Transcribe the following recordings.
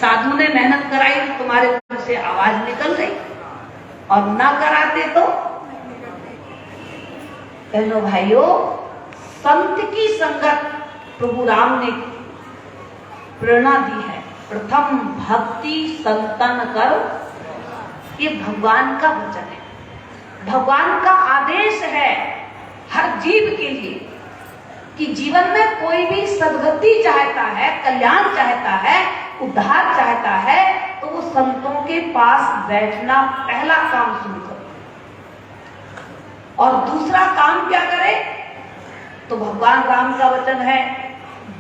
साधु ने मेहनत कराई, तुम्हारे मुंह से आवाज निकल गई, और ना कराते तो। बहनों भाइयों, संत की संगत प्रभु राम ने प्रेरणा दी है। प्रथम भक्ति संतन करो, ये भगवान का वचन है, भगवान का आदेश है हर जीव के लिए कि जीवन में कोई भी सद्गति चाहता है, कल्याण चाहता है, उद्धार चाहता है, तो वो संतों के पास बैठना पहला काम शुरू करो। और दूसरा काम क्या करे? तो भगवान राम का वचन है,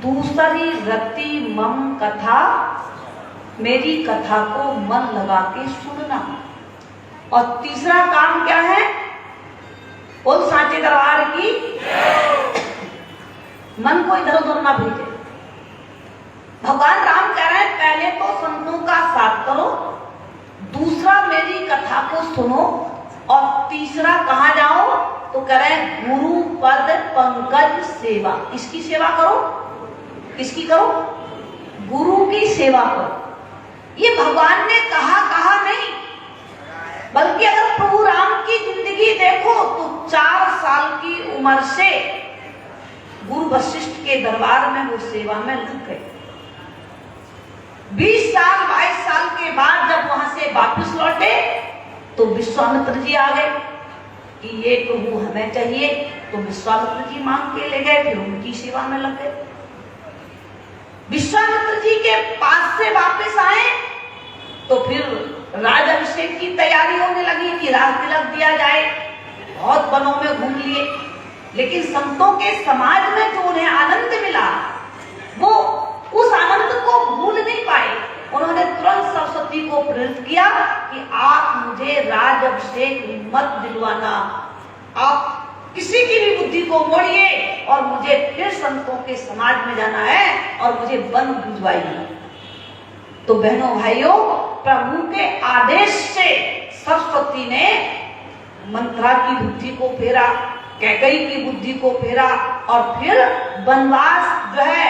दूसरी रति मम कथा, मेरी कथा को मन लगा के सुनना। और तीसरा काम क्या है? बोल सांचे दरबार की, मन को इधर उधर ना भेजे। भगवान राम कह रहे हैं पहले तो संतों का साथ करो, दूसरा मेरी कथा को सुनो, और तीसरा कहाँ जाओ? तो कह रहे हैं गुरु पद पंकज सेवा। इसकी सेवा करो, किसकी करो? गुरु की सेवा करो। ये भगवान ने कहा नहीं, बल्कि अगर प्रभु राम की जिंदगी देखो तो 4 साल की उम्र से गुरु वशिष्ठ के दरबार में वो सेवा में लग गए। 20 साल 22 साल के बाद जब वहां से वापस लौटे तो विश्वामित्र जी आ गए कि ये प्रभु हमें चाहिए, तो विश्वामित्र जी मांग के ले गए, फिर उनकी सेवा में लग गए। विश्वामित्र जी के पास से वापस आए तो फिर राज अभिषेक की तैयारी होने लगी कि राज तिलक दिया जाए। बहुत वनों में घूम लिए, लेकिन संतों के समाज में जो उन्हें आनंद मिला वो उस आनंद को भूल नहीं पाए। उन्होंने तुरंत सरस्वती को प्रेरित किया कि आप मुझे राज अभिषेक मत दिलवाना, आप किसी की भी बुद्धि को मोड़िए और मुझे फिर संतों के समाज में जाना है और मुझे वन भिजवाइए। तो बहनों भाइयों, प्रभु के आदेश से सरस्वती ने मंत्रा की बुद्धि को फेरा, कैकेयी की बुद्धि को फेरा, और फिर वनवास जो है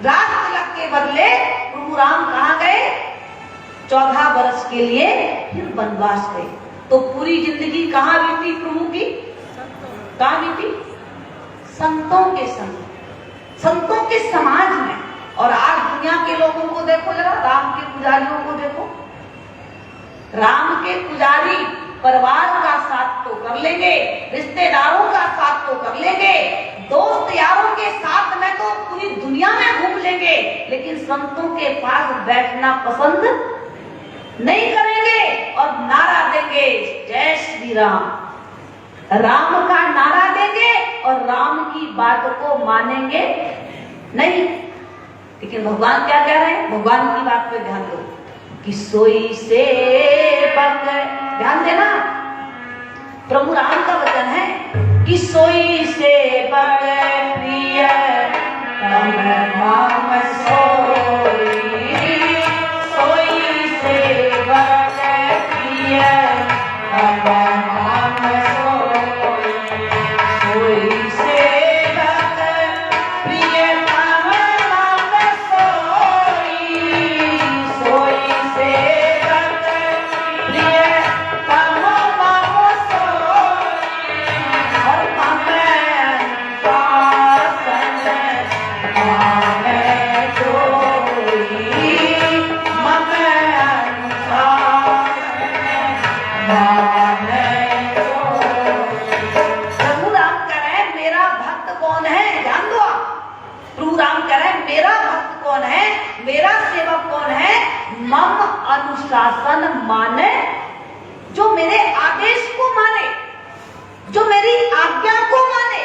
राज तिलक के बदले प्रभु राम कहाँ गए? 14 वर्ष के लिए फिर वनवास गए। तो पूरी जिंदगी कहाँ बीती प्रभु की? कहाँ बीती? संतों के संग, संतों के समाज में। और आज दुनिया के लोगों को देखो जरा, राम के पुजारियों को देखो। राम के पुजारी परिवार का साथ तो कर लेंगे, रिश्तेदारों का साथ तो कर लेंगे, दोस्त यारों के साथ में तो पूरी दुनिया में घूम लेंगे, लेकिन संतों के पास बैठना पसंद नहीं करेंगे और नारा देंगे जय श्री राम, राम का नारा देंगे और राम की बात को मानेंगे नहीं। लेकिन भगवान क्या कह रहे हैं? भगवान की बात पे ध्यान दो कि सोई से पक, ध्यान देना, प्रभु राम का वचन है कि सोई से पक प्रिय तम नाम सोई, सोई से पक प्रिय तम नाम सोई, सोई से पक प्रिय तम नाम सोई, सोई से पक प्रिय तम नाम सोई, हर मन पासन माने जोई, मन माने जोई। प्रभु राम कह रहे हैं मेरा भक्त कौन है? जान दो आप, प्रभु राम कह रहे हैं मेरा भक्त कौन है, मेरा सेवक कौन है? मम अनुशासन माने, जो मेरे आदेश को माने, जो मेरी आज्ञा को माने।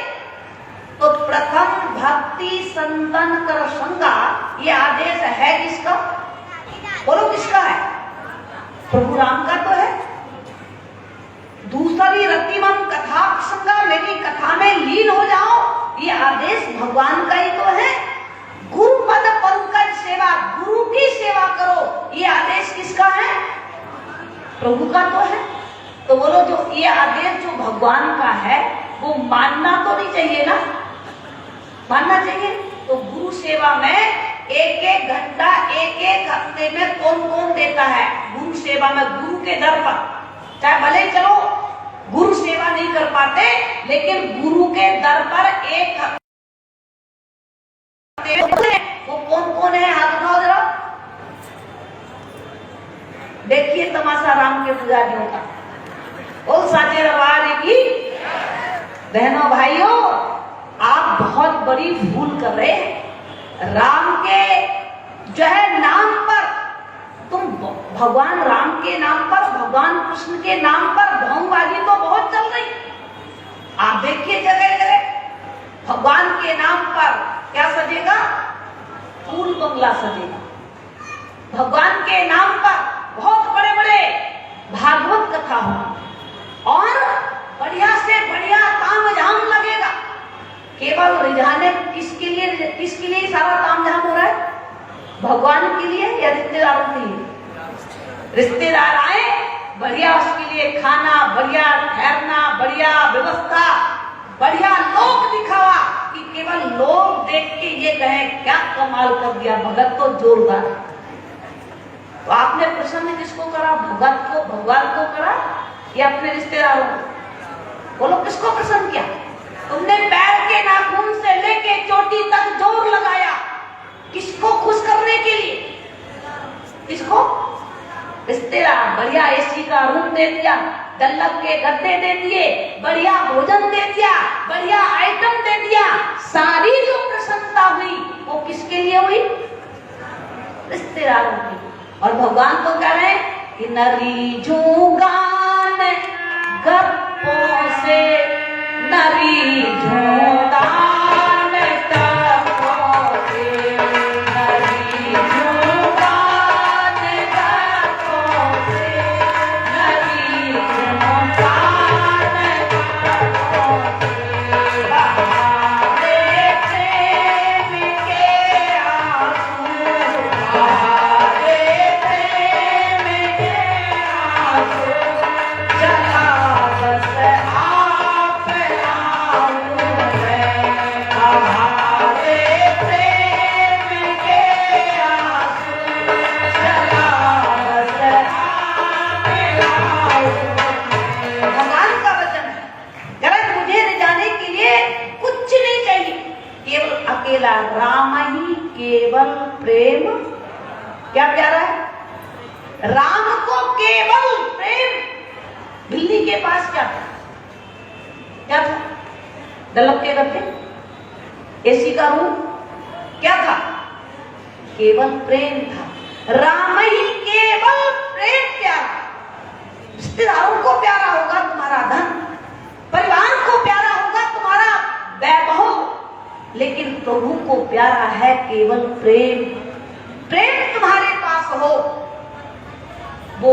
तो प्रथम भक्ति संतन कर संगा, ये आदेश है किसका? बोलो किसका है? प्रभु राम का तो है। दूसरी रतिमम कथा संगा, मेरी कथा में लीन हो जाओ, ये आदेश भगवान का ही तो है। गुरु पद पंकज सेवा, गुरु की सेवा करो, ये आदेश किसका है? प्रभु का तो है। तो बोलो जो ये आदेश जो भगवान का है वो मानना तो नहीं चाहिए ना? मानना चाहिए। तो गुरु सेवा में 1-1 घंटा है गुरु सेवा में, गुरु के दर पर, चाहे भले चलो गुरु सेवा नहीं कर पाते, लेकिन गुरु के दर पर एक वो कौन कौन है, हाथ उठाओ जरा। देखिए तमाशा राम के पुजारियों का। ओ साचे रवारे की बहनों भाइयों, आप बहुत बड़ी भूल कर रहे हैं। राम के जो है नाम पर, तुम भगवान राम के नाम पर, भगवान कृष्ण के नाम पर ढोंगबाजी तो बहुत चल रही। आप देखिए जगह जगह भगवान के नाम पर क्या सजेगा, फूल बंगला सजेगा। भगवान के नाम पर बहुत बड़े बड़े भागवत कथा होगी और बढ़िया से बढ़िया तामझाम लगेगा। केवल रिझाने किसके लिए सारा तामझाम हो रहा है? भगवान के लिए या रिश्तेदारों के लिए? रिश्तेदार आए, बढ़िया उसके लिए खाना, बढ़िया ठहरना, बढ़िया व्यवस्था, बढ़िया लोक दिखावा, कि केवल लोग देख के ये कहें क्या कमाल कर दिया, भगत तो जोरदार। तो आपने प्रसन्न किसको करा, भगत को, भगवान को करा या अपने रिश्तेदारों को? बोलो किसको प्रसन्न किया? तुमने पैर के नाखून से लेके चोटी तक जोर लगाया, किसको खुश करने के लिए? किसको? रिश्तेदार। बढ़िया एसी का रूम दे दिया, डल्लब के गद्दे दे दिए, बढ़िया भोजन दे दिया, बढ़िया आइटम दे दिया। सारी जो प्रसन्नता हुई वो किसके लिए हुई? रिश्तेदारों की। और भगवान तो कह रहे हैं कि नरी झूगान गप्पों से, नरी झूगान गप्पों से, नरी झूगान गप्पों से, नरी झूगान गप्पों से, बहारे प्रेम के आंसू, बहारे प्रेम के आंसू, चला बस आप आऊं मैं, बहारे प्रेम के आंसू, चला बस आप आऊं मैं। भगवान का वचन है, गलत मुझे रिझाने के लिए कुछ नहीं चाहिए, केवल अकेला राम ही केवल प्रेम। क्या प्यारा है? राम को केवल प्रेम। बिल्ली के पास क्या था? क्या था? डल्लब के गद्दे, एसी का रूम, क्या था? केवल प्रेम था। राम ही केवल प्रेम प्यारा। रिश्तेदारों को प्यारा होगा तुम्हारा धन, परिवार को प्यारा होगा तुम्हारा वैभव, लेकिन प्रभु को प्यारा है केवल प्रेम। प्रेम तुम्हारे पास हो, वो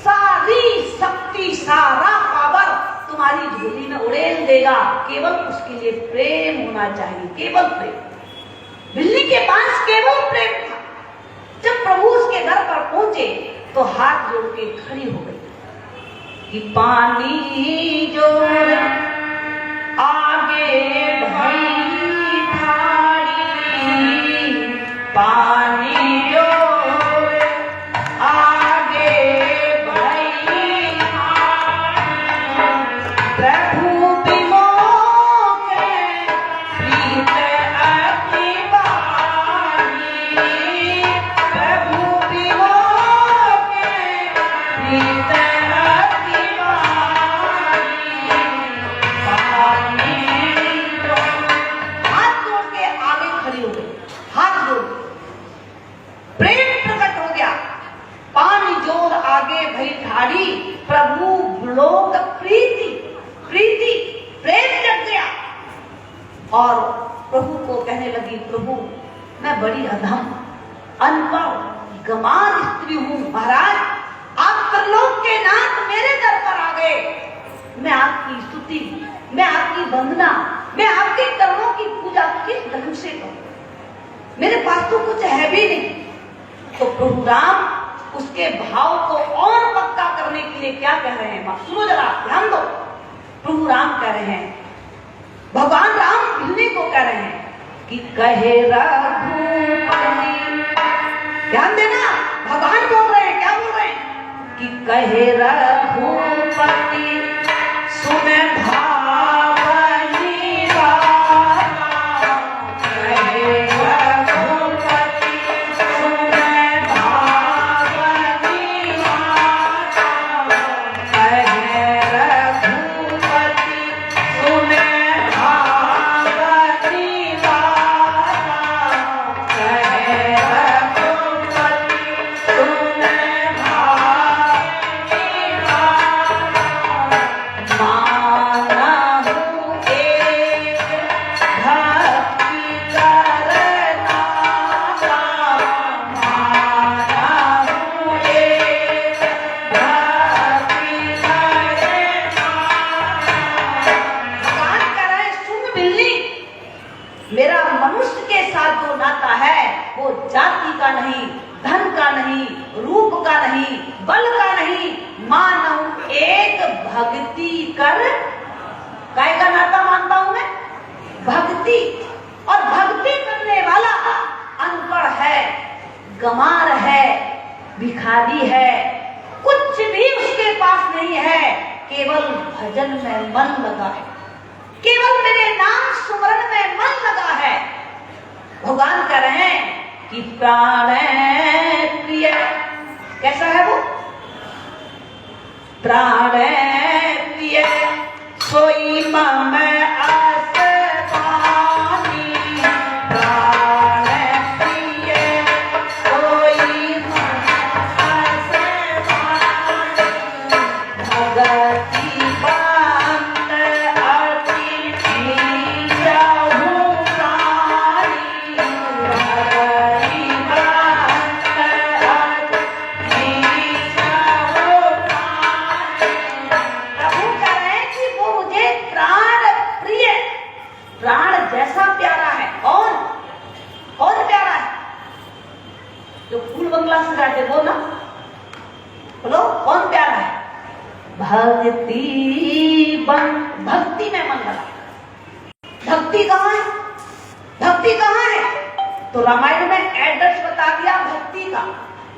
सारी शक्ति, सारा पावर तुम्हारी झोली में उड़ेल देगा। केवल उसके लिए प्रेम होना चाहिए, केवल प्रेम। बिल्ली के पास केवल प्रेम था। जब प्रभु उसके घर पर पहुंचे तो हाथ जोड़ के खड़ी हो गई कि पानी जोड़ आगे भई ठाड़ी, पानी जोड़ आगे भई ठाड़ी, प्रभु बिमोखे प्रीत अति बानी, प्रभु बिमोखे प्रीत अति बानी, पानी जोड़। हाथ जोड़ के आगे खड़ी हो गई, हाथ जोड़, प्रेम प्रकट हो गया। पानी जोड़ आगे भई ठाड़ी, प्रभु लोक प्रीति, प्रीति प्रेम जग गया। और प्रभु को कहने लगी, प्रभु मैं बड़ी अधम, अनपढ़, गंवार स्त्री हूं। महाराज आप त्रिलोक के नाथ मेरे दर पर आ गए, मैं आपकी स्तुति, मैं आपकी वंदना, मैं आपके चरणों की पूजा किस ढंग से करूं? मेरे पास तो कुछ है भी नहीं। तो प्रभु राम उसके भाव को और पक्का करने के लिए क्या कह रहे हैं? सुनो जरा, ध्यान दो। प्रभु राम कह रहे हैं, भगवान राम बिल्ली को कह रहे हैं कि कहे रघुपति ध्यान देना, भगवान बोल रहे हैं, क्या बोल रहे हैं कि कहे रघुपति सुने भावनी वाला, कहे रघुपति सुने भावनी वाला, कहे रघुपति सुने भावनी वाला, कहे रघुपति सुने भावनी वाला, मानहु एक भक्ति करना, मानहु एक भक्ति करना। भगवान कह रहे हैं, सुन बिल्ली, मेरा मनुष्य के साथ जो नाता है वो जाति का नहीं, धन का नहीं, रूप का नहीं, बल का नहीं, मानव एक भक्ति कर, काय का नाता मानता हूं मैं, भक्ति। और भक्ति करने वाला अनपढ़ है, गंवार है, भिखारी है, कुछ भी उसके पास नहीं है, केवल भजन में मन लगा है, केवल मेरे नाम सुमरन में मन लगा है। भगवान कह रहे हैं कि प्राण प्रिय, कैसा है वो, प्राण प्रिय सोई मम आस पानी, प्राण प्रिय सोई मम आस पानी, भगति बंद अति जाहु प्राणी, भगति बंद अति जाहु प्राणी। प्रभु कह रहे हैं कि वो मुझे प्राण प्रिय, प्राण जैसा प्यारा है। कौन कौन प्यारा है, जो फूल बंगला से जाते वो ना, बोलो कौन प्यारा है, भक्ति भक्ति में मन लगा। भक्ति कहाँ है, भक्ति कहाँ है, तो रामायण में एड्रेस बता दिया भक्ति का।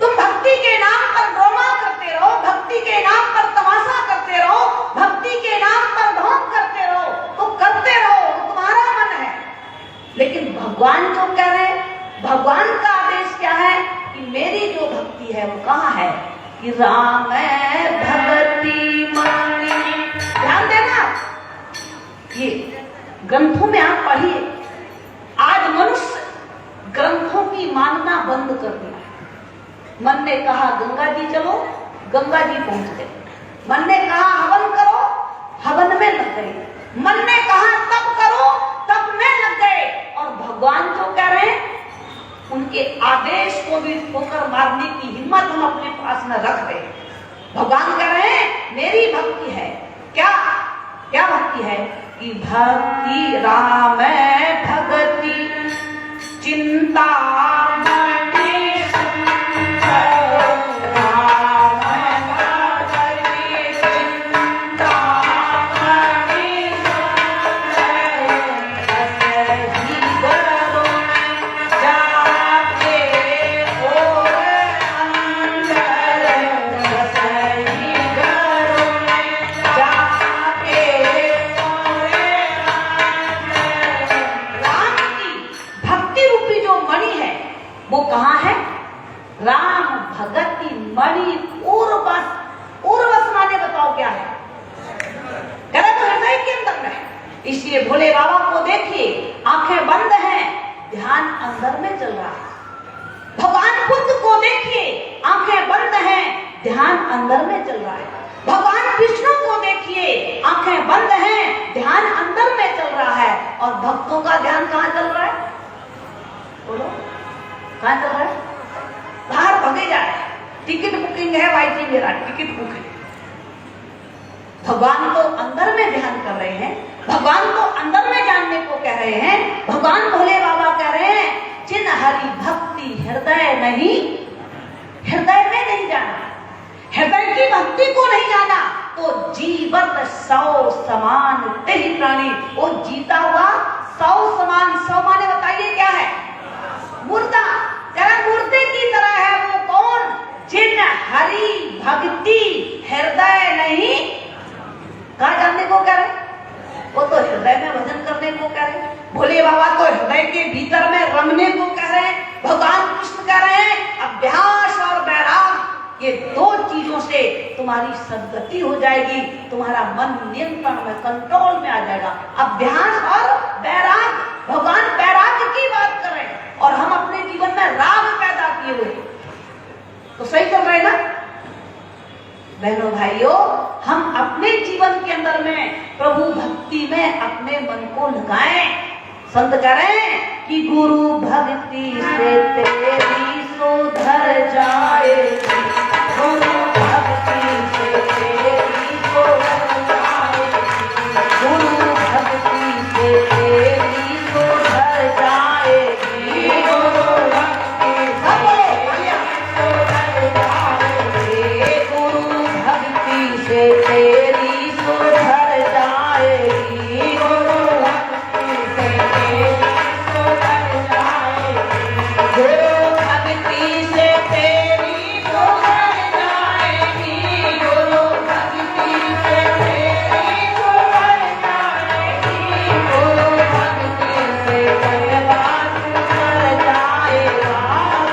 तुम भक्ति के नाम पर ड्रामा करते रहो, भक्ति के नाम पर तमाशा करते रहो, भक्ति के नाम पर ढोंग करते रहो, तो करते रहो, तुम्हारा मन है। लेकिन भगवान जो कह रहे हैं, भगवान का आदेश क्या है कि मेरी जो भक्ति है वो कहाँ है, कि राम भगति मानी। ध्यान देना, ये ग्रंथों में आप पढ़िए, आज मनुष्य ग्रंथों की मानना बंद कर दिया है। मन ने कहा गंगा जी चलो, गंगा जी पहुंच गए। मन ने कहा हवन करो, हवन में लग गए। मन ने कहा तप करो, तप में लग गए। और भगवान जो कह रहे हैं, उनके आदेश को भी ठोकर मारने की हिम्मत हम अपने पास में रख रहे हैं। भगवान कह रहे हैं मेरी भक्ति है, क्या क्या भक्ति है, कि भक्ति राम भगति चिंता वो कहाँ है, राम भगति मणि उर्वस। उर्वस माने बताओ क्या है, कहते तो हृदय के अंदर है। इसलिए भोले बाबा को देखिए, आंखें बंद हैं, ध्यान अंदर में चल रहा है। भगवान बुद्ध को देखिए, आंखें बंद हैं, ध्यान अंदर में चल रहा है। भगवान विष्णु को देखिए, आंखें बंद हैं, ध्यान अंदर में चल रहा है। और भक्तों का ध्यान कहाँ चल रहा है, बोलो कहाँ चल रहा है, बाहर भगे जा रहे हैं। टिकट बुकिंग है भाई जी, मेरा टिकट बुक है। भगवान को अंदर में ध्यान कर रहे हैं, भगवान को अंदर में जानने को कह रहे हैं। भगवान भोले बाबा कह रहे हैं जिन हरि भक्ति हृदय नहीं, हृदय में नहीं जाना, हृदय की भक्ति को नहीं जाना, तो जीवत सौ समान तेहि प्राणी। वो जीता हुआ सौ समान, सौ माने बताइए क्या है, मुर्दा। जरा मुर्दे की तरह है तुम्हारी सद्गति हो जाएगी, तुम्हारा मन नियंत्रण में, कंट्रोल में आ जाएगा। अभ्यास और वैराग, भगवान वैराग्य की बात कर रहे हैं और हम अपने जीवन में राग पैदा किए हुए, तो सही चल रहे ना बहनों भाइयों। हम अपने जीवन के अंदर में प्रभु भक्ति में अपने मन को लगाएं। संत करें कि गुरु भक्ति से तेरी सुधर जाएगी, गुरु भक्ति से तेरी सुधर जाएगी, गुरु भक्ति से तेरी सुधर जाएगी, गुरु भक्ति से सुधर जाएगी, गुरु भक्ति से तेरी सुधर जाएगी, गुरु भक्ति से तेरी सुधर जाएगी, गुरु भक्ति से तेरी सुधर जाएगी, गुरु भक्ति से तेरी सुधर जाएगी, गुरु भक्ति से तेरा सुधर जाएगा,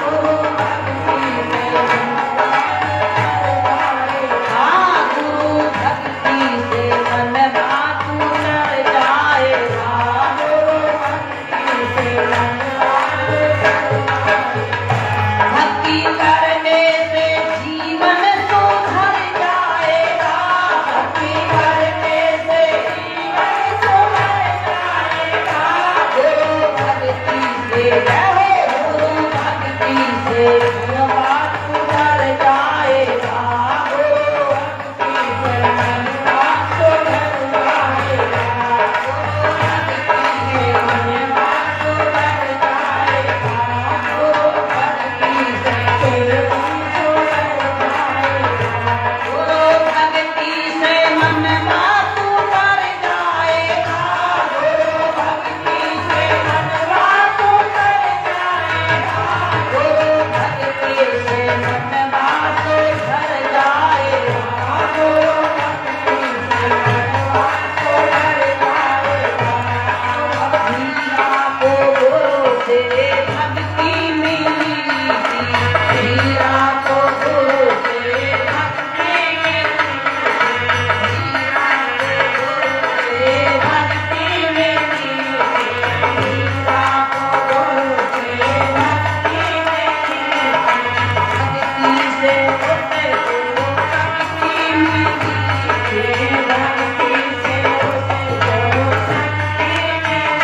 गुरु भक्ति से गुरु भक्ति से मन बात सुधर जाएगा, गुरु भक्ति से मन भक्ति करने से जीवन सुधर जाएगा, भक्ति करने से जीवन सुधर जाएगा, गुरु भक्ति से गुरु भक्ति से मन बात सुधर जाएगा, गुरु भक्ति से मन बात सुधर जाएगा, गुरु भक्ति से मन बात सुधर जाएगा, गुरु भक्ति से तेरी सुधर जाएगा, गुरु भक्ति से मन बात सुधर जाएगा, गुरु भक्ति से मन बात सुधर जाएगा, गुरु भक्ति से मन बात सुधर जाएगा, गुरु भक्ति से मन बात सुधर जाएगा। मीरा को गुरु से भक्ति मिली थी, मीरा को गुरु से भक्ति मिली थी, मीरा को गुरु से भक्ति मिली थी, मीरा को गुरु से भक्ति मिली थी, भक्ति से उसे को शक्ति मिली थी, भक्ति से उसे को शक्ति मिली थी,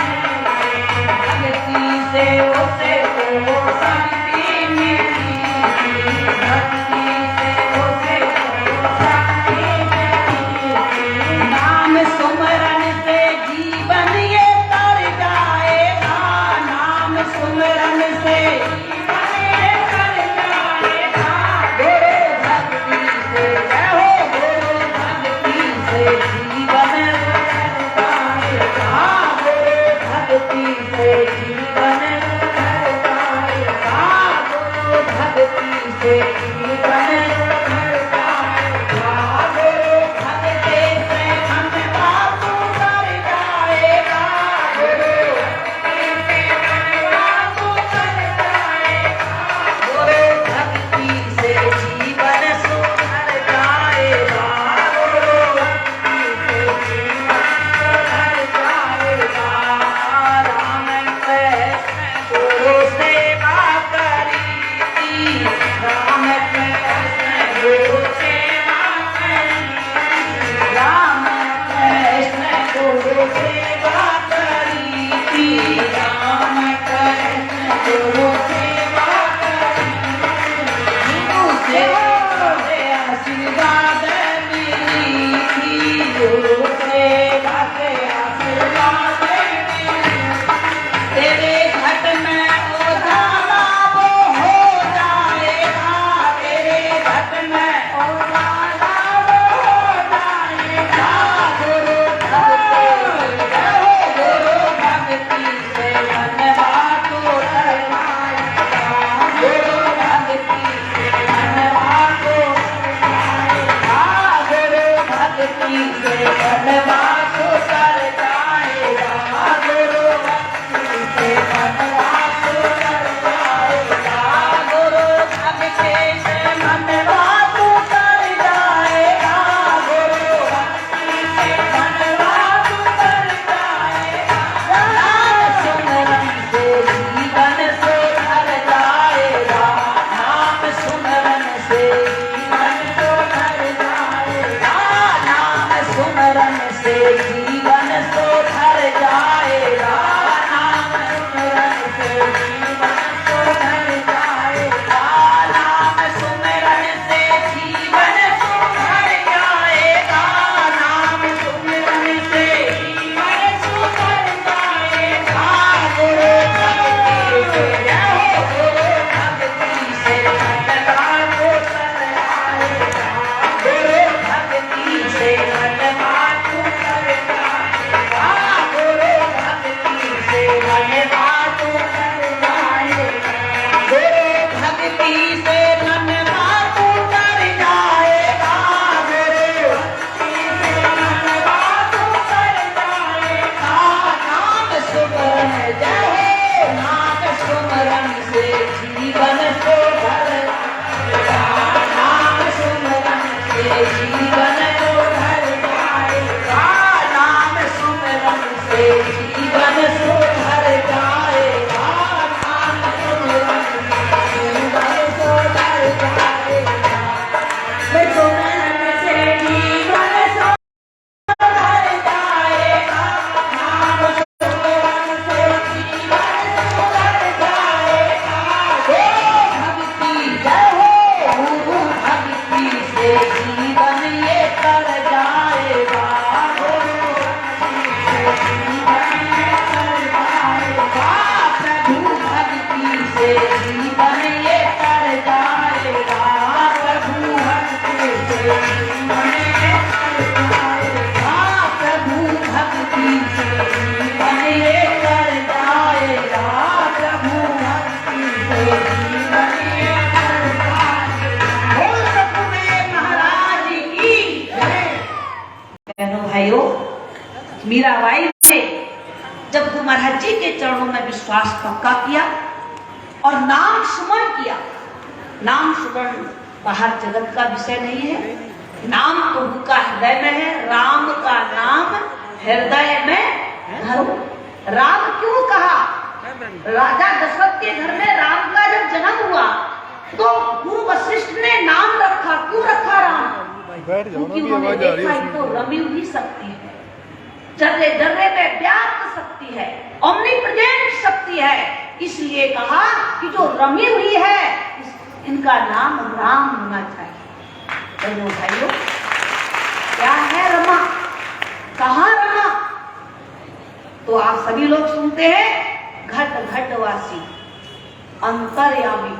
भक्ति से उसे को शक्ति मिली थी, भक्ति से उसे को शक्ति मिली थी। नाम सुमरन से जीवन ये तर जाएगा, नाम सुमरन से जीवन ये तर जाएगा, गुरु भक्ति से गुरु भक्ति से जीवन सुधर जाएगा, गुरु भक्ति से जीवन सुधर जाएगा, गुरु भक्ति से जीवन सुधर जाएगा, गुरु भक्ति से मन बात सुधर जाएगा, गुरु भक्ति से मन बात सुधर जाएगा, गुरु भक्ति से जीवन सुधर जाएगा, गुरु भक्ति से जीवन सुधर जाएगा। राम कृष्ण गुरु सेवा करी थी, राम कृष्ण गुरु सेवा करी थी, राम कृष्ण गुरु सेवा करी थी, राम कृष्ण गुरु सेवा करी थी, गुरु सेवा से आशीर्वाद मिली थी, गुरु सेवा से आशीर्वाद मिली थी, तेरे घट में उजाला वो हो जाएगा, तेरे घट में भक्ति से मन बात उतर जाएगा, मेरे भक्ति से मन बात उतर जाएगा। नाम सुमरन जय, नाम सुमरन से जीवन को भर जाएगा, नाम सुमरन से जीवन को भर जाएगा, नाम सुमरन से जीवन को भर जाएगा, नाम सुमरन से जीवन को भर जाएगा। मैं सुमरन से जीवन को भर जाएगा, नाम सुमरन से जीवन को भर जाएगा। हे भक्ति जय हो, भक्ति से जीवन ये कर जाएगा, प्रभु भक्ति से जीवन ये कर जाएगा, प्रभु भक्ति से जीवन ये कर जाएगा, प्रभु भक्ति से जीवन ये कर जाएगा, प्रभु भक्ति से जीवन ये कर जाएगा। बोल सतगुरुदेव महाराज की जय। बहनों भाइयों, मीराबाई ने जब गुरु महाराज जी के चरणों में विश्वास पक्का किया और नाम स्मरण किया, नाम स्मरण बाहर जगत का विषय नहीं है, नाम तो उनका हृदय में है, राम का नाम हृदय में धरो। राम क्यों कहा? राजा दशरथ के घर में राम का जब जन्म हुआ तो गुरु वशिष्ठ ने नाम रखा। क्यों रखा राम? क्योंकि उन्होंने देखा तो रमी हुई शक्ति है, जर्रे जर्रे में व्याप्त शक्ति है, ओमनीप्रेजेंट शक्ति है, इसलिए कहा कि जो रमी हुई है इनका नाम राम होना चाहिए। बहनों भाइयों, क्या है रमा? कहाँ रमा? तो आप सभी लोग सुनते हैं, घट घटवासी, अंतर्यामी,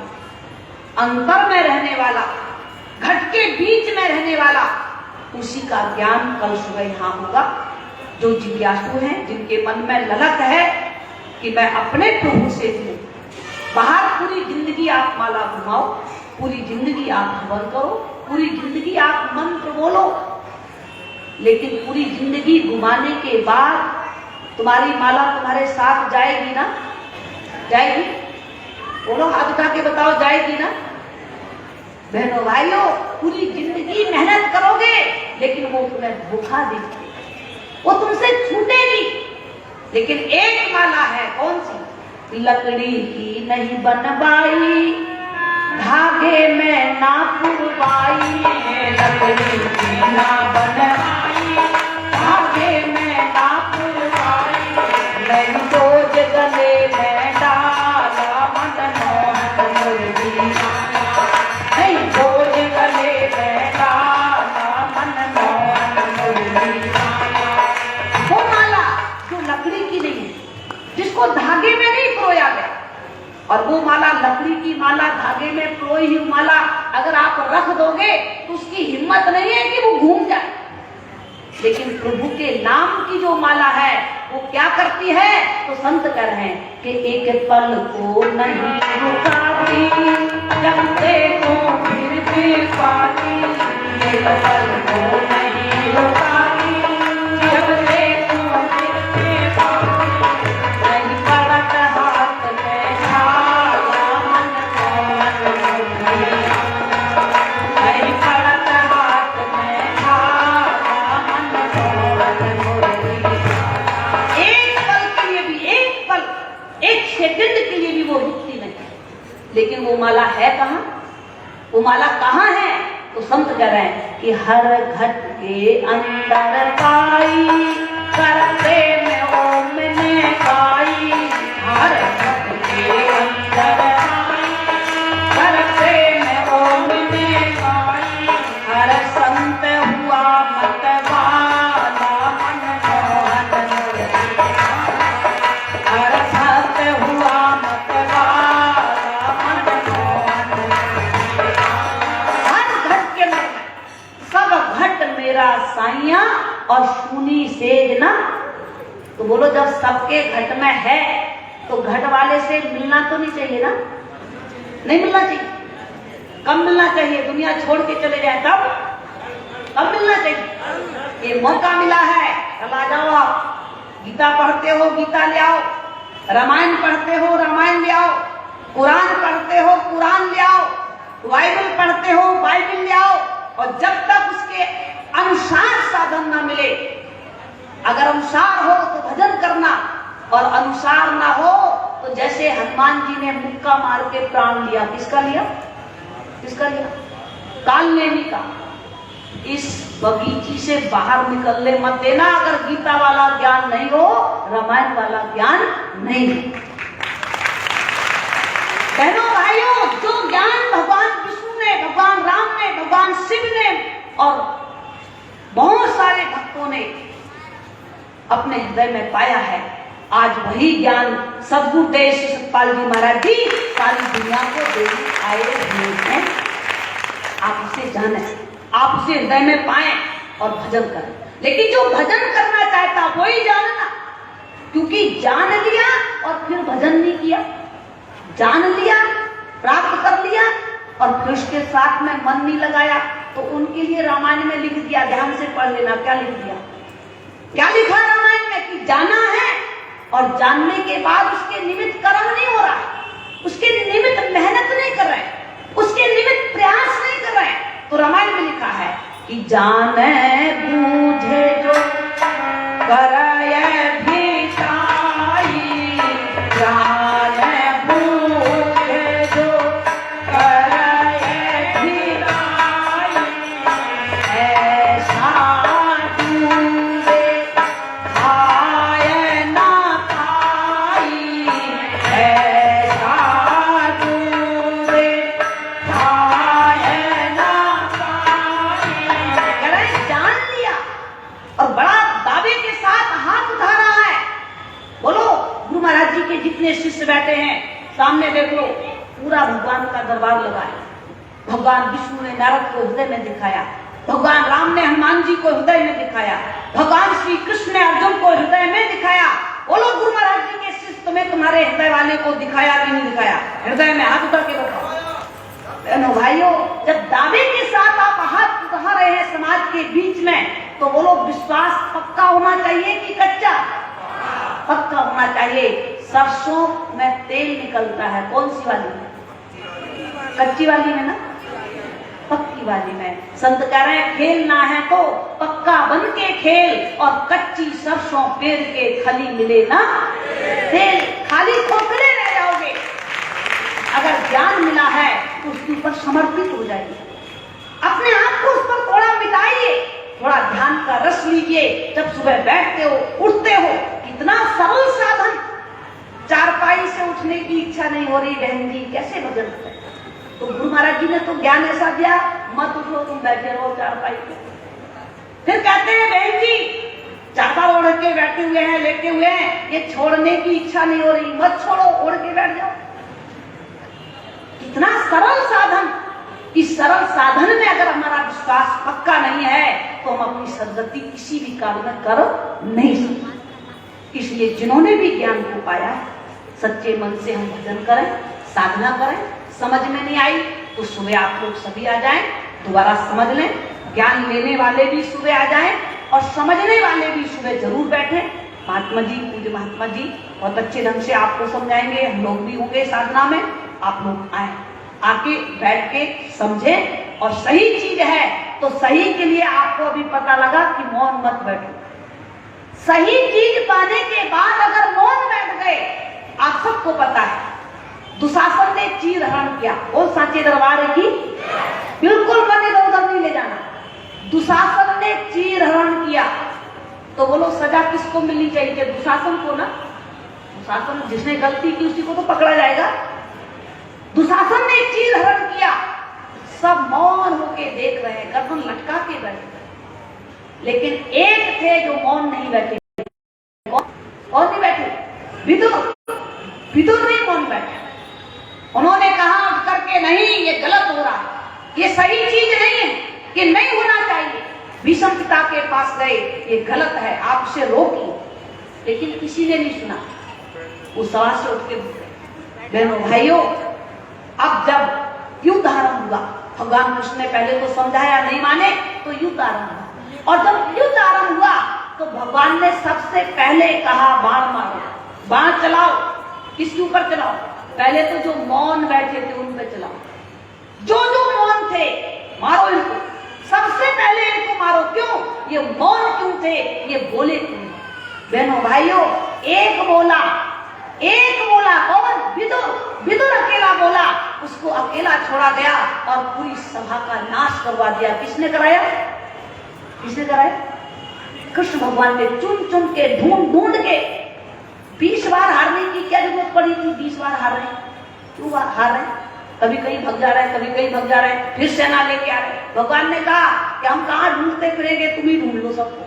अंतर में रहने वाला, घट के बीच में रहने वाला, उसी का ज्ञान कल सुबह यहाँ होगा। जो जिज्ञासु हैं, जिनके मन में ललक है कि मैं अपने प्रभु से हूँ, बाहर पूरी जिंदगी आप माला घुमाओ, पूरी जिंदगी आप हवन करो, पूरी जिंदगी आप मंत्र बोलो, लेकिन पूरी जिंदगी घुमाने के बाद तुम्हारी माला तुम्हारे साथ जाएगी ना? जाएगी? बोलो, हाथ उठा के बताओ, जाएगी ना? बहनों भाइयों, पूरी जिंदगी मेहनत करोगे लेकिन वो तुम्हें धोखा देगी, वो तुमसे छूटेगी। लेकिन एक माला है, कौन सी? लकड़ी की नहीं बनवाई, धागे में ना पुरवाई, लकड़ी की ना बनवाई, धागे में ना पुरवाई, नहीं रोज गले में डाला मन मोहन मुरली, नहीं रोज गले में डाला मन मोहन मुरली। वो माला जो लकड़ी की नहीं है, जिसको धागे में नहीं पिरोया गया, और वो माला लकड़ी की माला, धागे में पिरोई हुई माला अगर आप रख दोगे तो उसकी हिम्मत नहीं है कि वो घूम जाए। लेकिन प्रभु के नाम की जो माला है वो क्या करती है? तो संत कह रहे हैं कि एक पल को नहीं रुकाती, जब देखो फिर भी पाती, एक पल को नहीं रुकाती, जब देखो फिर भी पाती, नहीं पड़त हाथ में छाला मन मोहन मुरली, नहीं पड़त हाथ में छाला मन मोहन मुरली। एक पल के लिए भी, एक पल, एक सेकंड के लिए भी वो रुकती नहीं। लेकिन वो माला है कहाँ? वो माला कहाँ है? तो संत कह रहे हैं कि हर घट के अंदर पाई, करते में ओम ने पाई, हर घट के अंदर पाई, करते में ओम ने पाई, हर संत हुआ मतवाला मन मोहन मुरली, हर संत हुआ मतवाला मन मोहन मुरली। हर घट के में सब घट मेरा साइया और सुनी सेज ना। तो बोलो, जब सबके घट में है तो घट वाले से मिलना तो नहीं चाहिए ना? नहीं मिलना चाहिए। कब मिलना चाहिए? दुनिया छोड़ के चले जाए तब मिलना चाहिए। ये मौका मिला है, कल आ जाओ आप। गीता पढ़ते हो, गीता ले आओ। रामायण पढ़ते हो, रामायण ले आओ। कुरान पढ़ते हो, कुरान ले आओ। बाइबल पढ़ते हो, बाइबल ले आओ। और जब तक उसके अनुसार साधन ना मिले, अगर अनुसार हो तो भजन करना, और अनुसार ना हो तो जैसे हनुमान जी ने मुक्का मार के प्राण लिया, किसका लिया? किसका लिया? कालनेमी का। इस बगीची से बाहर निकलने मत देना अगर गीता वाला ज्ञान नहीं हो, रामायण वाला ज्ञान नहीं हो। बहनों भाइयों, जो ज्ञान भगवान विष्णु ने, भगवान राम ने, भगवान शिव ने और बहुत सारे भक्तों ने अपने हृदय में पाया है, आज वही ज्ञान सद्गुरुदेव श्री सतपाल जी महाराज जी सारी दुनिया को देने आए हुए हैं। आप उसे जाने, आप उसे हृदय में पाएं और भजन करें। लेकिन जो भजन करना चाहता वही जानना, क्योंकि जान लिया और फिर भजन नहीं किया, जान लिया, प्राप्त कर लिया और फिर उसके साथ में मन नहीं लगाया, तो उनके लिए रामायण में लिख दिया, ध्यान से पढ़ लेना। क्या लिख दिया? क्या लिखा रामायण में? कि जाना है और जानने के बाद उसके निमित्त कर्म नहीं हो रहा है, उसके निमित्त मेहनत नहीं कर रहे हैं, उसके निमित्त प्रयास नहीं कर रहे हैं। तो रामायण में लिखा है कि जाने बूझे जो करय भिताई, जाने बूझे जो करय भिताई, ऐसा दूरे आय ना पाई, ऐसा दूरे आय ना पाई। कह रहे हैं जान लिया और बड़ा दावे के साथ हाथ उठा रहा है। बोलो, गुरु महाराज जी के जितने शिष्य बैठे हैं सामने देख लो, पूरा भगवान का दरबार लगा है। भगवान विष्णु ने नारद को हृदय में दिखाया, भगवान राम ने हनुमान जी को हृदय में दिखाया, भगवान श्री कृष्ण ने अर्जुन को हृदय में दिखाया। बोलो गुरु महाराज जी के शिष्य तुम्हें तुम्हारे हृदय वाले को दिखाया कि नहीं दिखाया? हृदय में हाथ उठा के बताओ। बहनों भाइयों, जब दावे के साथ आप हाथ उठा रहे हैं समाज के बीच में, तो बोलो विश्वास पक्का होना चाहिए कि कच्चा? पक्का होना चाहिए। सरसों में तेल निकलता है, कौन सी वाली में? कच्ची वाली में ना, पक्की वाली में। संत कह रहे हैं खेलना है तो पक्का बन के खेल, और कच्ची सरसों पेड़ के खली मिले ना तेल, खाली खोखले रह जाओगे। अगर ज्ञान मिला है तो उसके ऊपर समर्पित हो जाइए, अपने आप को उस पर थोड़ा मिटाइए, थोड़ा ध्यान का रस लीजिए। जब सुबह बैठते हो, उठते हो, कितना सरल साधन। चारपाई से उठने की इच्छा नहीं हो रही बहन जी, कैसे भजन करें? तो गुरु महाराज जी ने तो ज्ञान ऐसा दिया, मत उठो, तुम बैठे रहो चारपाई पे। फिर कहते हैं बहन जी चादर ओढ़ के बैठे हुए हैं, लेटे हुए हैं, ये छोड़ने की इच्छा नहीं हो रही, मत छोड़ो, ओढ़ के बैठ जाओ। कितना सरल साधन। इस सरल साधन में अगर हमारा विश्वास पक्का नहीं है तो हम अपनी सद्गति किसी भी काल में कर नहीं सकते। इसलिए जिन्होंने भी ज्ञान को पाया है, सच्चे मन से हम भजन करें, साधना करें। समझ में नहीं आई तो सुबह आप लोग सभी आ जाएं, दोबारा समझ लें। ज्ञान लेने वाले भी सुबह आ जाएं और समझने वाले भी सुबह जरूर बैठें। महात्मा जी, पूज्य महात्मा जी बहुत अच्छे ढंग से आपको समझाएंगे, हम लोग भी होंगे साधना में। आप लोग आए, आके बैठ के समझें, और सही चीज है तो सही के लिए आपको अभी पता लगा कि मौन मत बैठो। सही चीज पाने के बाद अगर मौन बैठ गए, आप सबको पता है दुशासन ने चीर हरण किया, वो साचे दरबार की बिल्कुल मन इधर उधर नहीं ले जाना। दुशासन ने चीर हरण किया तो बोलो सजा किसको मिलनी चाहिए? दुशासन को ना। दुशासन जिसने गलती की उसी को तो पकड़ा जाएगा। दुशासन ने चीर हरण किया, सब मौन होके देख रहे हैं, गर्दन लटका के बैठे। लेकिन एक थे जो मौन नहीं बैठे। कौन नहीं बैठे? विदुर। विदुर नहीं मौन बैठे। उन्होंने कहा उठ करके, नहीं ये गलत हो रहा है, ये सही चीज नहीं है, ये नहीं होना चाहिए। भीष्म पिता के पास गए, ये गलत है, आप उसे रोकिए। लेकिन किसी ने नहीं सुना। वो सभा से उठ के बहनों भाइयों, अब जब युद्ध आरंभ हुआ। भगवान कृष्ण ने पहले तो समझाया, नहीं माने तो युद्ध आरंभ हुआ। और जब युद्ध आरंभ हुआ तो भगवान ने सबसे पहले कहा, बाण मारो, बाण चलाओ। किसके ऊपर चलाओ? पहले तो जो मौन बैठे थे उन पे चलाओ, जो जो मौन थे मारो इनको, सबसे पहले इनको मारो। क्यों? ये मौन क्यों थे? ये बोले क्यों? बहनों भाइयों, एक बोला कौन? विदुर अकेला बोला, उसको अकेला छोड़ा गया और पूरी सभा का नाश करवा दिया। किसने कराया? कृष्ण भगवान ने चुन चुन के, ढूंढ के। 20 बार हारने की क्या जरूरत पड़ी थी? 20 बार हार रहे, क्यों हार रहे? कभी कहीं भग जा रहे, कभी कहीं भग जा रहे, फिर सेना लेके आ रहे। भगवान ने कहा कि हम कहाँ ढूंढते फिरेंगे, तुम ही ढूंढ लो सबको।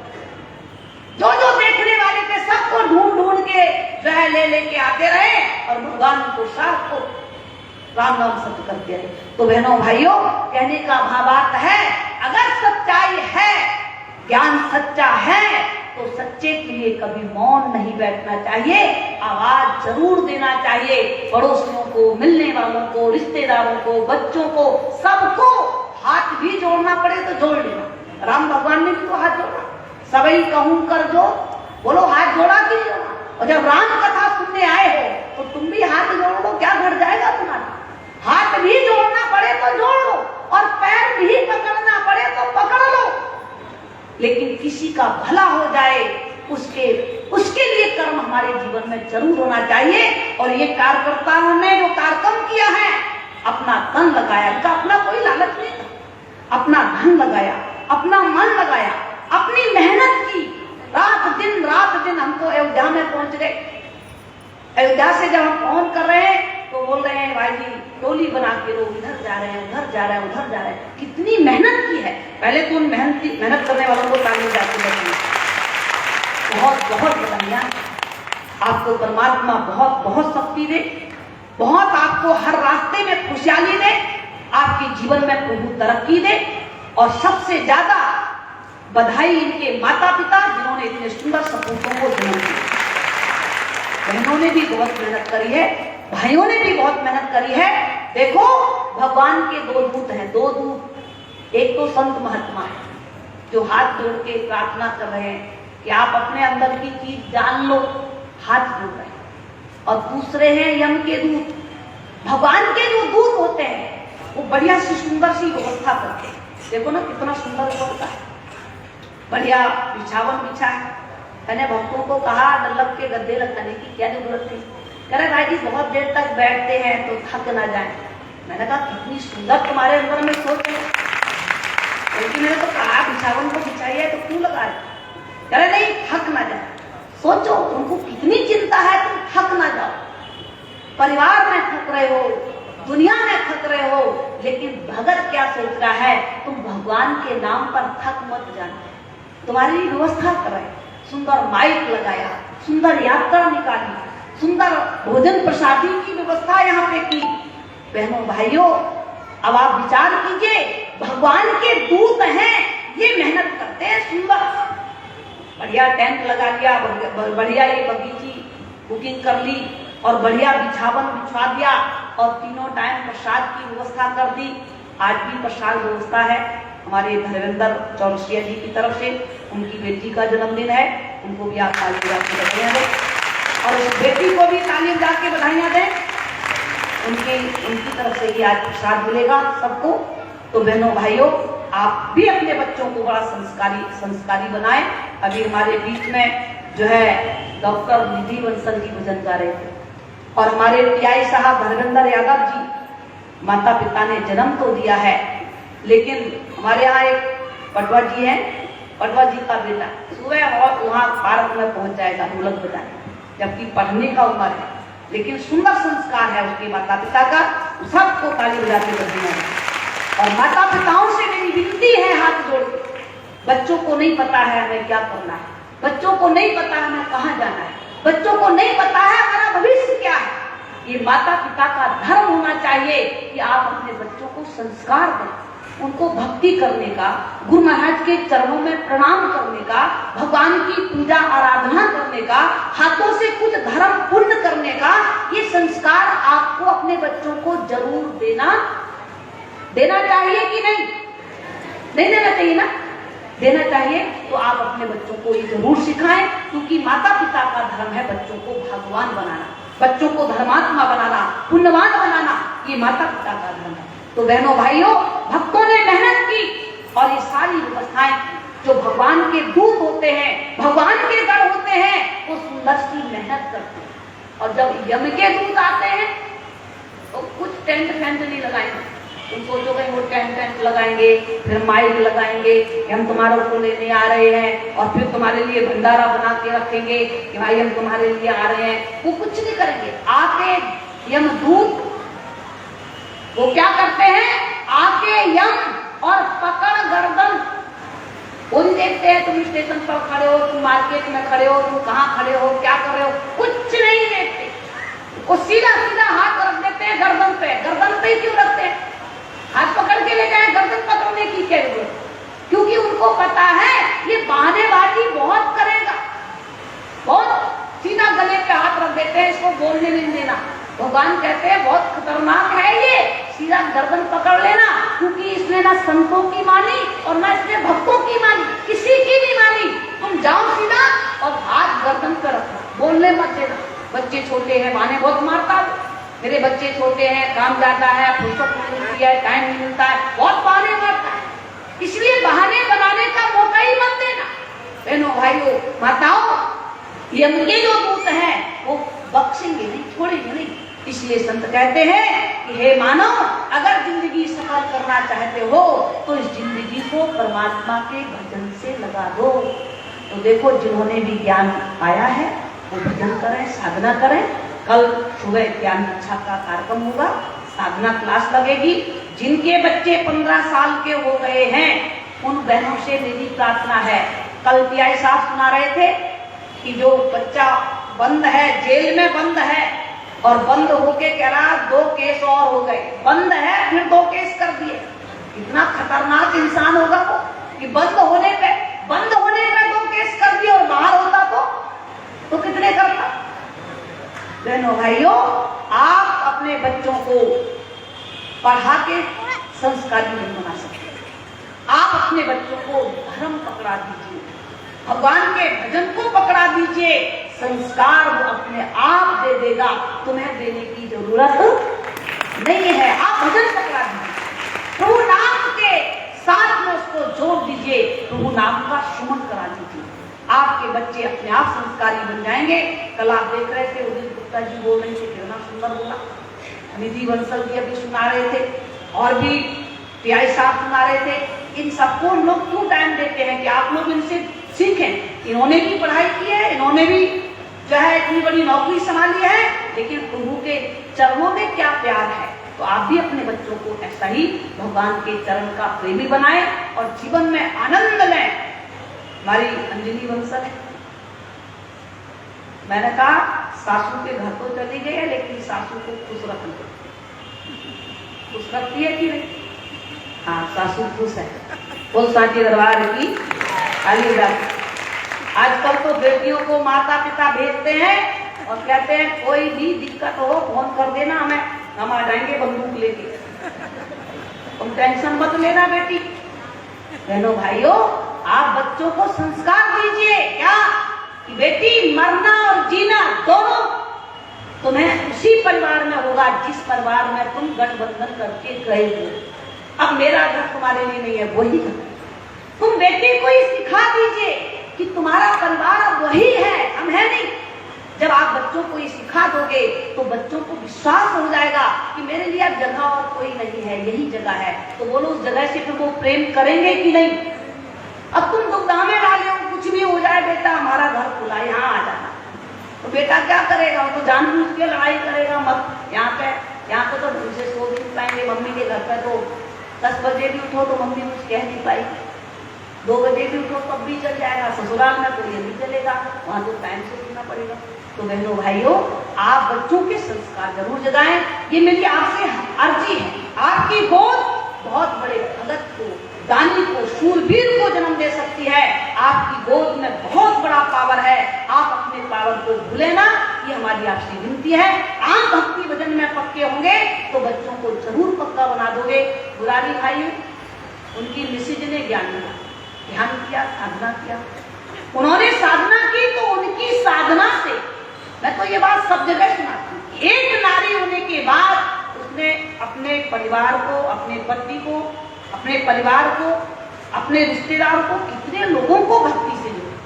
जो जो देखने वाले थे सबको ढूंढ के जो है लेके आते रहे और भगवान को सबको राम नाम सत्य करते रहे। तो बहनों भाइयों, कहने का भावार्थ है, अगर सच्चाई है, ज्ञान सच्चा है, तो सच्चे के लिए कभी मौन नहीं बैठना चाहिए, आवाज जरूर देना चाहिए। पड़ोसियों को, मिलने वालों को, रिश्तेदारों को, बच्चों को, सबको हाथ भी जोड़ना पड़े तो जोड़ लेना। राम भगवान ने भी तो हाथ जोड़ा, सबई कहूं कर जो, बोलो हाथ जोड़ा कि नहीं जोड़ा? और जब राम कथा सुनने आए हो तो तुम भी हाथ जोड़ लो, क्या घट जाएगा तुम्हारा? हाथ भी जोड़ना पड़े तो जोड़ लो और पैर भी पकड़ना पड़े तो पकड़ लो, लेकिन किसी का भला हो जाए उसके लिए कर्म हमारे जीवन में जरूर होना चाहिए। और ये कार्यकर्ताओं ने जो कार्यक्रम किया है, अपना तन लगाया, इनका अपना कोई लालच नहीं था, अपना धन लगाया, अपना मन लगाया, अपनी मेहनत की, रात दिन हम तो अयोध्या में पहुंच गए। अयोध्या से जब हम फोन कर रहे हैं तो बोल रहे हैं, भाई जी टोली बना के लोग इधर जा रहे हैं, उधर जा रहे हैं, उधर जा रहे हैं। कितनी मेहनत की है। पहले तो उन मेहनत करने वालों को ताली जाती है, बहुत बहुत बधाइयां। आपको परमात्मा बहुत बहुत शक्ति दे, बहुत आपको हर रास्ते में खुशहाली दे, आपके जीवन में प्रभु तरक्की दे। और सबसे ज्यादा बधाई इनके माता पिता, जिन्होंने इतने सुंदर सपूतों को जन्म दिया। बहनों ने भी बहुत मेहनत करी है, भाइयों ने भी बहुत मेहनत करी है। देखो, भगवान के 2 दूत हैं, 2 दूत। एक तो संत महात्मा है जो हाथ जोड़ के प्रार्थना कर रहे हैं कि आप अपने अंदर की चीज जान लो, हाथ जोड़ रहे हैं। और दूसरे हैं यम के दूत। भगवान के जो दूत होते हैं वो बढ़िया सी सुंदर सी व्यवस्था करते हैं। देखो ना कितना सुंदर व्यवस्था है, बढ़िया बिछावन बिछा है। मैंने भक्तों को कहा डल्लब के गद्दे लगाने की क्या जरूरत थी? कह रहे भाई जी बहुत देर तक बैठते हैं तो थक ना जाए। मैंने कहा कितनी सुंदर तुम्हारे अंदर में सोच है, क्योंकि मैंने तो कहा बिछावन को बिछाइए तो क्यों लगा रहे? कह रहे नहीं, थक ना जाए। सोचो उनको कितनी चिंता है, तुम थक ना जाओ। परिवार में थक रहे हो, दुनिया में थक रहे हो, लेकिन भगत क्या सोच रहा है, तुम भगवान के नाम पर थक मत जाना। तुम्हारी व्यवस्था कर रहे, सुंदर माइक लगाया, सुंदर यात्रा निकाली, सुंदर भोजन प्रसादी की व्यवस्था यहाँ पे की। बहनों भाइयों, अब आप विचार कीजिए, भगवान के दूत हैं, ये मेहनत करते हैं, सुंदर बढ़िया टेंट लगा लिया, बढ़िया ये बगीची बुकिंग कर ली और बढ़िया बिछावन बिछवा दिया और तीनों टाइम प्रसाद की व्यवस्था कर दी। आज भी प्रसाद व्यवस्था है। हमारे धर्मेंद्र चौरसिया जी की तरफ से, उनकी बेटी का जन्मदिन है, उनको भी आप ताली जाके बधाइयाँ दें और उस बेटी को भी ताली जाके बधाइयाँ दें। उनकी तरफ से ही आज प्रसाद मिलेगा सबको। तो बहनों भाइयों, आप भी अपने बच्चों को बड़ा संस्कारी बनाएं। अभी हमारे बीच में जो है डॉक्टर निधि बंसल जी भजन गा रहे थे और हमारे पीआई साहब धर्मेंद्र यादव जी, माता पिता ने जन्म तो दिया है, लेकिन हमारे यहाँ एक पटवा जी है, पटवा जी का बेटा सुबह और वहाँ पार्क में पहुंच जाएगा ढोलक बजाने, जबकि पढ़ने का उम्र है, लेकिन सुंदर संस्कार है उसके माता पिता का। सबको ताली बजाते बधाइयाँ दें। और माता पिताओं से मेरी विनती है हाथ जोड़ के, बच्चों को नहीं पता है हमें क्या करना है, बच्चों को नहीं पता हमें कहाँ जाना है, बच्चों को नहीं पता है हमारा भविष्य क्या है। ये माता पिता का धर्म होना चाहिए कि आप अपने बच्चों को संस्कार दें, उनको भक्ति करने का, गुरु महाराज के चरणों में प्रणाम करने का, भगवान की पूजा आराधना करने का, हाथों से कुछ धर्म पुण्य करने का, ये संस्कार आपको अपने बच्चों को जरूर देना देना चाहिए कि नहीं? नहीं देना चाहिए ना? देना चाहिए। तो आप अपने बच्चों को ये जरूर सिखाएं, क्योंकि माता पिता का धर्म है बच्चों को भगवान बनाना, बच्चों को धर्मात्मा बनाना, पुण्यवान बनाना, ये माता पिता का धर्म है। तो बहनों भाइयों, भक्तों ने मेहनत की और ये सारी व्यवस्थाएं की। जो भगवान के दूत होते हैं, भगवान के गण होते हैं, वो सुंदर सी मेहनत करते हैं। और जब यम के दूत आते हैं तो कुछ टेंट फेंट नहीं लगाएंगे। तुम सोचोगे वो टेंट लगाएंगे, फिर माइक लगाएंगे कि हम तुम्हारे को लेने आ रहे हैं, और फिर तुम्हारे लिए भंडारा बना के रखेंगे कि भाई हम तुम्हारे लिए आ रहे हैं। वो कुछ नहीं करेंगे। आके यमदूत वो क्या करते हैं? आके यम और पकड़ गर्दन, वो नहीं देखते हैं तुम स्टेशन पर खड़े हो, तुम मार्केट में खड़े हो, तुम कहाँ खड़े हो, क्या कर रहे हो, कुछ नहीं देखते। वो सीधा सीधा हाथ रख देते हैं गर्दन पे। गर्दन पे ही क्यों रखते हैं? हाथ पकड़ के ले जाए, गर्दन पकड़ने की क्या जरूरत? क्योंकि उनको पता है ये बहानेबाजी बहुत करेगा, बहुत सीधा गले पे हाथ रख देते हैं, इसको बोलने नहीं देना। भगवान कहते हैं बहुत खतरनाक है ये, सीधा गर्दन पकड़ लेना, क्योंकि इसने ना संतों की मानी और ना इसने भक्तों की मानी, किसी की नहीं मानी। तुम जाओ सीधा और हाथ गर्दन पर रखो, बोलने मत देना। बच्चे छोटे हैं, बहाने बहुत मारता हूं, मेरे बच्चे छोटे हैं, काम ज्यादा है, फुर्सत नहीं मिलती है, टाइम नहीं मिलता है, बहुत बहाने मारता है। इसलिए बहाने बनाने का मौका ही मत देना। बहनों भाइयों माताओं, यम के जो दूत हैं वो बख्शेंगे नहीं, छोड़ेंगे नहीं। इसलिए संत कहते हैं कि हे मानव, अगर जिंदगी सफल करना चाहते हो तो इस जिंदगी को परमात्मा के भजन से लगा दो। तो देखो, जिन्होंने भी ज्ञान पाया है वो भजन करें, साधना करें। कल सुबह ज्ञान कक्षा का कार्यक्रम होगा, साधना क्लास लगेगी। जिनके बच्चे 15 साल के हो गए हैं उन बहनों से मेरी प्रार्थना है। कल पीआई साहब सुना रहे थे कि जो बच्चा बंद है, जेल में बंद है, और बंद होके कह रहा 2 केस और हो गए, बंद है फिर 2 केस कर दिए। इतना खतरनाक इंसान होगा वो कि बंद होने पे 2 केस कर दिए, और बाहर होता तो कितने करता? बहनों भाइयों, आप अपने बच्चों को पढ़ा के संस्कारी नहीं बना सकते। आप अपने बच्चों को धर्म पकड़ा दीजिए, भगवान के भजन को पकड़ा दीजिए, संस्कार वो अपने आप दे देगा, तुम्हें देने की जरूरत नहीं है। आप भजन पकड़ा दीजिए, प्रभु नाम के साथ में उसको जोड़ दीजिए, प्रभु नाम का सुमन करा दीजिए। आपके बच्चे अपने आप संस्कारी बन जाएंगे। कल आप देख रहे थे उदित गुप्ता जी बोल रहे थे, कितना सुंदर बोला। निधि बंसल जी अभी सुना रहे थे, और भी पीआई साहब सुना रहे थे। इन सबको लोग क्यों टाइम देते हैं कि आप लोग इनसे सीखें। इन्होंने भी पढ़ाई की है, इन्होंने भी जो है इतनी बड़ी नौकरी संभाली है, लेकिन प्रभु के चरणों में क्या प्यार है। तो आप भी अपने बच्चों को ऐसा ही भगवान के चरण का प्रेमी बनाएं और जीवन में आनंद लें। हमारी अंजलि बंसल है, मैंने कहा सासू के घर तो चली गई है, लेकिन सासू को खुश रखती है कि नहीं? हाँ, सासू खुश है। बोल साची दरबार की अलीगढ़। आजकल तो बेटियों को माता पिता भेजते हैं और कहते हैं कोई भी दिक्कत हो फोन कर देना, हम आ जाएंगे बंदूक लेके, तुम टेंशन मत लेना बेटी। बहनों भाइयों, आप बच्चों को संस्कार दीजिए क्या कि बेटी मरना और जीना दोनों तुम्हें उसी परिवार में होगा जिस परिवार में तुम गठबंधन करके गए हो। अब मेरा घर तुम्हारे लिए नहीं है, वही घर। तुम बेटी को ही सिखा दीजिए कि तुम्हारा परिवार अब वही है, हम है नहीं। जब आप बच्चों को ये सिखा दोगे तो बच्चों को विश्वास हो जाएगा कि मेरे लिए अब जगह और कोई नहीं है, यही जगह है। तो बोलो उस जगह से फिर वो प्रेम करेंगे कि नहीं? अब तुम दुविधा में डाले हो, कुछ भी हो जाए बेटा हमारा घर खुला, यहाँ आ जाना, तो बेटा क्या करेगा? वो तो जानबूझ के लड़ाई करेगा, मत यहाँ पे तो ढंग से सो भी नहीं पाएंगे। मम्मी के घर पे तो 10 बजे भी उठो तो मम्मी कुछ कह नहीं पाई, 2 बजे भी उठो तब भी चल जाएगा। ससुराल में तो ये नहीं चलेगा, वहां तो टाइम से उठना पड़ेगा। तो बहनों भाइयों, आप बच्चों के संस्कार जरूर जगाएं, ये मेरी आपसे अर्जी है। आपकी गोद बहुत बड़े भगत को, दानी को, शूरवीर को जन्म दे सकती है। आपकी गोद में बहुत बड़ा पावर है, आप अपने पावर को भूले ना, ये हमारी आपसे विनती है। आप भक्ति भजन में पक्के होंगे तो बच्चों को जरूर पक्का बना दोगे। मुरारी भाई हैं, उनकी मिसेज ने ध्यान किया, साधना किया। उन्होंने साधना की तो उनकी साधना से, मैं तो ये बात सब जगह सुनाती हूँ, एक नारी होने के बाद उसने अपने परिवार को, अपने पति को, अपने परिवार को, अपने रिश्तेदार को, कितने लोगों को भक्ति से जोड़ा।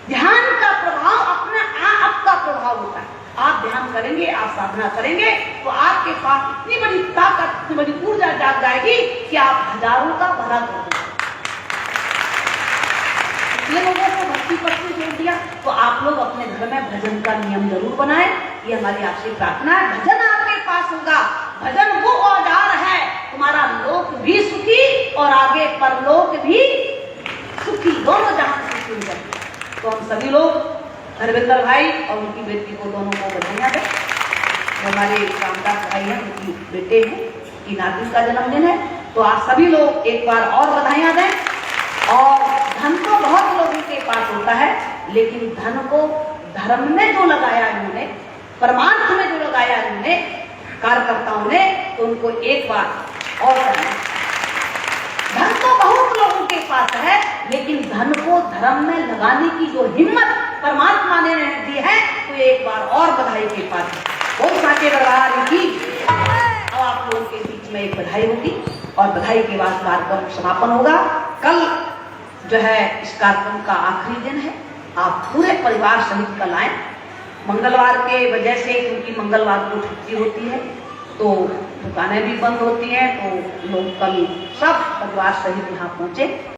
ध्यान का प्रभाव अपना आप का प्रभाव होता है। आप ध्यान करेंगे, आप साधना करेंगे तो आपके पास इतनी बड़ी ताकत, इतनी बड़ी ऊर्जा जाग जाएगी कि आप हजारों का भला कर देंगे। ये लोगों को भक्ति पथ से जोड़ दिया, तो आप लोग अपने घर में भजन का नियम जरूर बनाएं। ये हमारी आपसे प्रार्थना है। भजन आपके पास होगा, भजन वो औजार है, तुम्हारा लोक भी सुखी और आगे परलोक भी सुखी, दोनों जहां सुखी हो जाएंगे। तो हम सभी लोग हरविंदर भाई और उनकी बेटी को, दोनों को बधाइयां दें। हमारे रामदास भाई हैं, उनकी बेटे हैं, की नाती का जन्मदिन है, तो आप सभी लोग एक बार और बधाइयां दें। और धन तो बहुत लोगों के पास होता है, लेकिन धन को धर्म में जो लगाया इन्होंने, परमार्थ में जो लगाया इन्होंने, कार्यकर्ताओं ने, तो उनको एक बार और करना। धन तो बहुत लोगों के पास है, लेकिन धन को धर्म में लगाने की जो हिम्मत परमात्मा ने दी है, तो एक बार और बधाई के पास वो साके दरबार की। अब आप लोगों के बीच में एक बधाई होगी और बधाई के बाद कार्यक्रम समापन होगा। कल जो है इस कार्यक्रम का आखिरी दिन है, आप पूरे परिवार सहित कल आए। मंगलवार के वजह से, क्योंकि मंगलवार को छुट्टी होती है तो दुकानें भी बंद होती हैं, तो लोग कल सब परिवार सहित यहाँ पहुंचे।